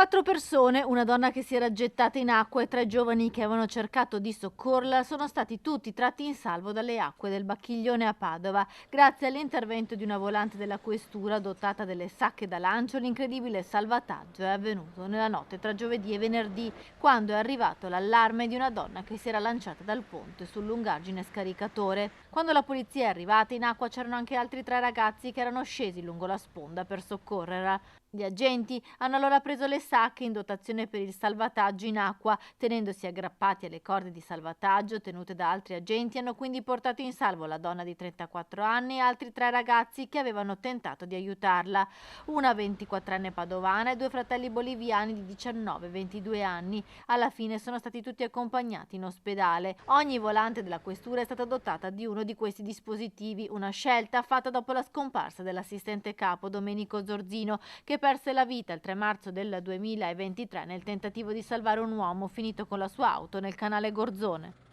4 persone, una donna che si era gettata in acqua e 3 giovani che avevano cercato di soccorrerla, sono stati tutti tratti in salvo dalle acque del Bacchiglione a Padova. Grazie all'intervento di una volante della questura dotata delle sacche da lancio, l'incredibile salvataggio è avvenuto nella notte tra giovedì e venerdì, quando è arrivato l'allarme di una donna che si era lanciata dal ponte sul lungargine scaricatore. Quando la polizia è arrivata, in acqua c'erano anche altri 3 ragazzi che erano scesi lungo la sponda per soccorrerla. Gli agenti hanno allora preso le sacche in dotazione per il salvataggio in acqua, tenendosi aggrappati alle corde di salvataggio tenute da altri agenti, hanno quindi portato in salvo la donna di 34 anni e altri 3 ragazzi che avevano tentato di aiutarla, una 24enne padovana e 2 fratelli boliviani di 19 e 22 anni. Alla fine sono stati tutti accompagnati in ospedale. Ogni volante della questura è stata dotata di uno di questi dispositivi, una scelta fatta dopo la scomparsa dell'assistente capo Domenico Zorzino, che perse la vita il 3 marzo del 2023 nel tentativo di salvare un uomo finito con la sua auto nel canale Gorzone.